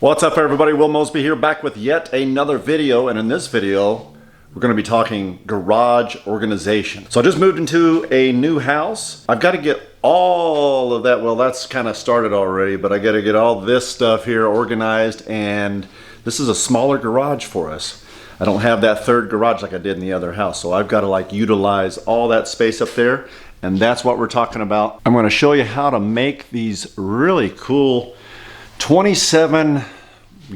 What's up everybody, Will Mosby here, back with yet another video, and in this video we're going to be talking garage organization. So I just moved into a new house. I've got to get all of that, well that's kind of started already, but I got to get all this stuff here organized, and this is a smaller garage for us. I don't have that third garage like I did in the other house, so I've got to like utilize all that space up there, and that's what we're talking about. I'm going to show you how to make these really cool 27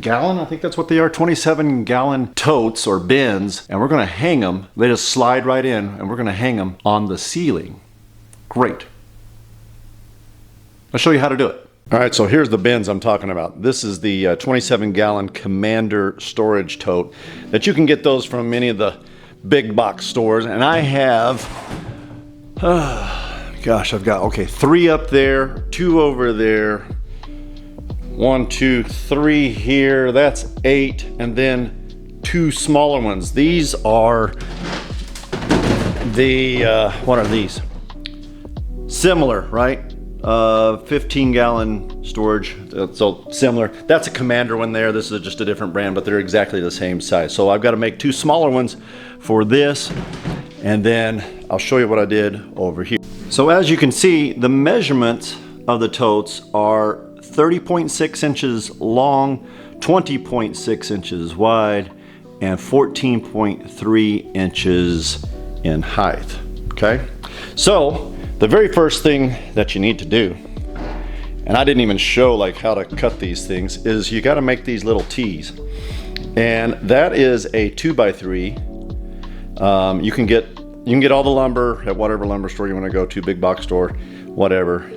gallon, I think that's what they are, 27 gallon totes or bins, and we're going to hang them. They just slide right in, and we're going to hang them on the ceiling. Great. I'll show you how to do it. All right, so here's the bins I'm talking about. This is the 27 gallon Commander storage tote that you can get those from many of the big box stores, and I have gosh, I've got, okay, 3 up there, 2 over there, 1, 2, 3 here, that's 8, and then 2 smaller ones. These are the, what are these? Similar, right? 15 gallon storage, so similar. That's a Commander one there. This is just a different brand, but they're exactly the same size. So I've got to make 2 smaller ones for this, and then I'll show you what I did over here. So as you can see, the measurements of the totes are 30.6 inches long, 20.6 inches wide, and 14.3 inches in height, okay? So the very first thing that you need to do, and I didn't even show like how to cut these things, is you got to make these little T's, and that is a 2x3. You can get all the lumber at whatever lumber store you want to go to, big box store, whatever,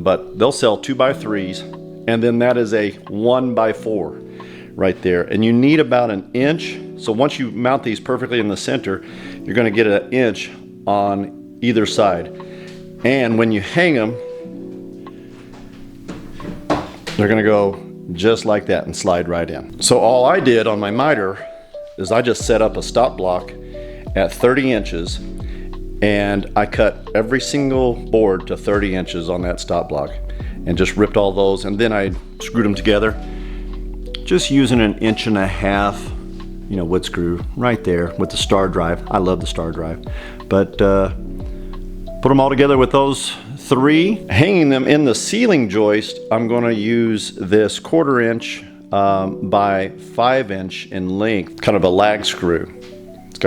but they'll sell 2x3s, and then that is a 1x4 right there, and you need about an inch. So once you mount these perfectly in the center, you're going to get an inch on either side, and when you hang them, they're going to go just like that and slide right in. So all I did on my miter is I just set up a stop block at 30 inches, and I cut every single board to 30 inches on that stop block and just ripped all those, and then I screwed them together just using an 1.5 inch, you know, wood screw right there with the star drive. I love the star drive, but put them all together with those 3. Hanging them in the ceiling joist, I'm going to use this 1/4 inch by 5 inch in length, kind of a lag screw. It's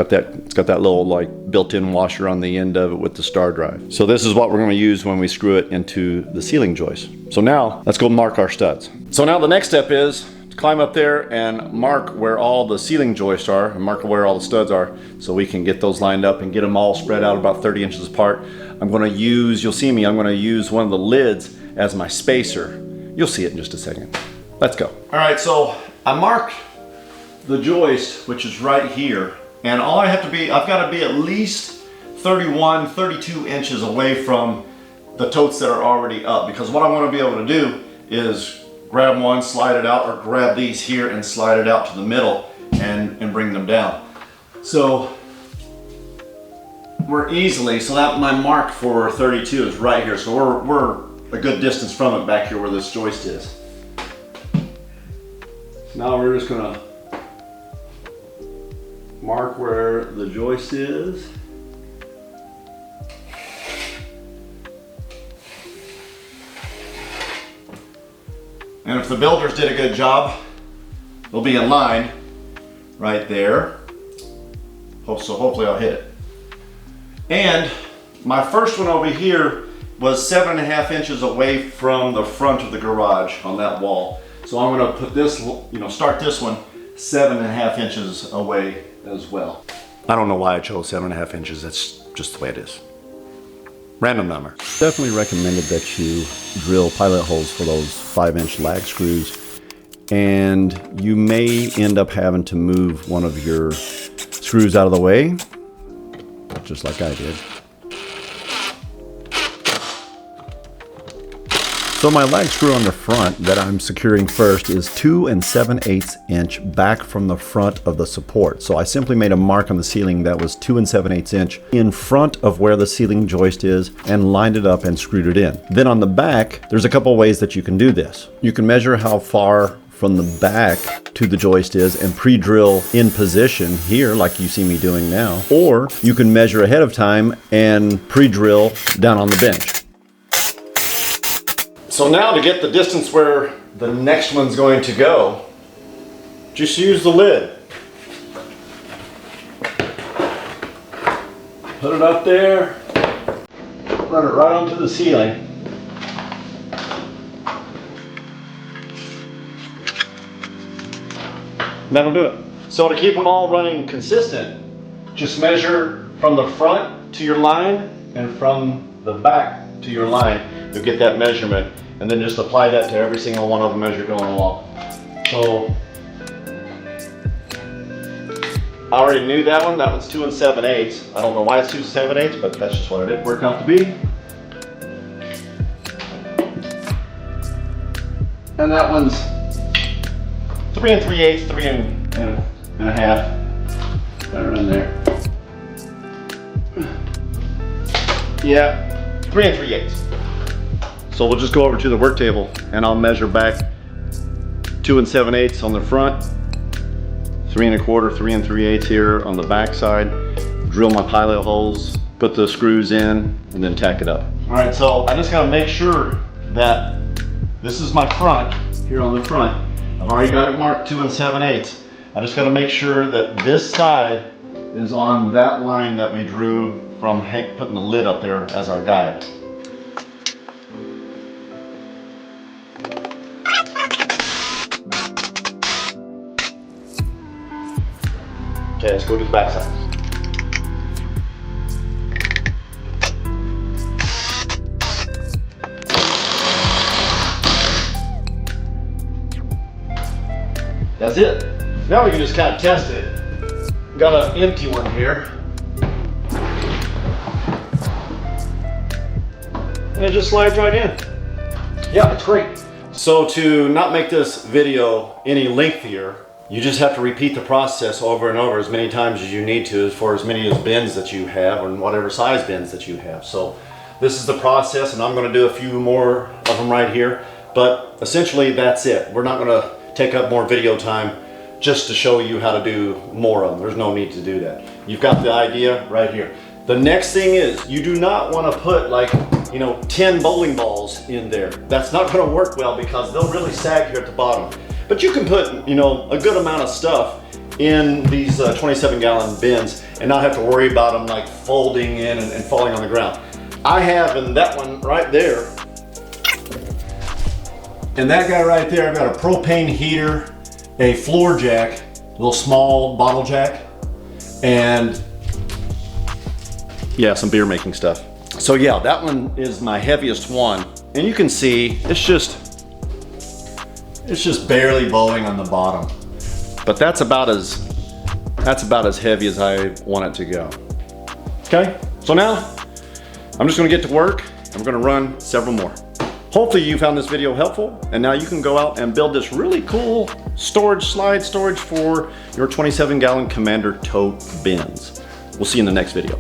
got that little like built-in washer on the end of it with the star drive. So this is what we're going to use when we screw it into the ceiling joist. So now let's go mark our studs. So now the next step is to climb up there and mark where all the ceiling joists are, and mark where all the studs are, so we can get those lined up and get them all spread out about 30 inches apart. I'm going to use, you'll see me, I'm going to use one of the lids as my spacer. You'll see it in just a second. Let's go. All right, so I marked the joist, which is right here. And all I have to be, I've got to be at least 31, 32 inches away from the totes that are already up, because what I want to be able to do is grab one, slide it out, or grab these here and slide it out to the middle and bring them down. So we're easily, so that my mark for 32 is right here. So we're a good distance from it back here where this joist is. So now we're just going to mark where the joist is. And if the builders did a good job, they'll be in line right there. So hopefully I'll hit it. And my first one over here was 7.5 inches away from the front of the garage on that wall. So I'm going to put this, you know, start this one 7.5 inches away as well. I don't know why I chose 7.5 inches. That's just the way it is. Random number. Definitely recommended that you drill pilot holes for those 5-inch lag screws, and you may end up having to move one of your screws out of the way, just like I did. So my lag screw on the front that I'm securing first is 2 7/8 inch back from the front of the support. So I simply made a mark on the ceiling that was 2 7/8 inch in front of where the ceiling joist is and lined it up and screwed it in. Then on the back, there's a couple ways that you can do this. You can measure how far from the back to the joist is and pre-drill in position here like you see me doing now, or you can measure ahead of time and pre-drill down on the bench. So now to get the distance where the next one's going to go, just use the lid. Put it up there, run it right onto the ceiling. That'll do it. So to keep them all running consistent, just measure from the front to your line and from the back to your line. You'll get that measurement, and then just apply that to every single one of them as you're going along. So I already knew that one. That one's 2 7/8. I don't know why it's 2 7/8, but that's just what it worked out to be. And that one's 3 3/8, 3 and a half. Right around there. Yeah, 3 3/8. So we'll just go over to the work table and I'll measure back 2 7/8 on the front, 3 1/4, 3 3/8 here on the back side. Drill my pilot holes, put the screws in, and then tack it up. All right, so I just gotta make sure that this is my front here on the front. I've already got it marked 2 7/8. I just gotta make sure that this side is on that line that we drew from Hank putting the lid up there as our guide. Okay, let's go to the back side. That's it. Now we can just kind of test it. Got an empty one here. And it just slides right in. Yeah, it's great. So to not make this video any lengthier, you just have to repeat the process over and over as many times as you need to for as many as bins that you have or whatever size bins that you have. So this is the process, and I'm going to do a few more of them right here. But essentially that's it. We're not going to take up more video time just to show you how to do more of them. There's no need to do that. You've got the idea right here. The next thing is you do not want to put 10 bowling balls in there. That's not going to work well because they'll really sag here at the bottom. But you can put, a good amount of stuff in these 27-gallon bins and not have to worry about them like folding in and falling on the ground. I have in that one right there, and that guy right there, I've got a propane heater, a floor jack, a little small bottle jack, and yeah, some beer making stuff. So yeah, that one is my heaviest one. And you can see, it's just barely bowing on the bottom. But that's about as heavy as I want it to go. Okay, so now I'm just gonna get to work. I'm gonna run several more. Hopefully you found this video helpful, and now you can go out and build this really cool slide storage for your 27-gallon Commander tote bins. We'll see you in the next video.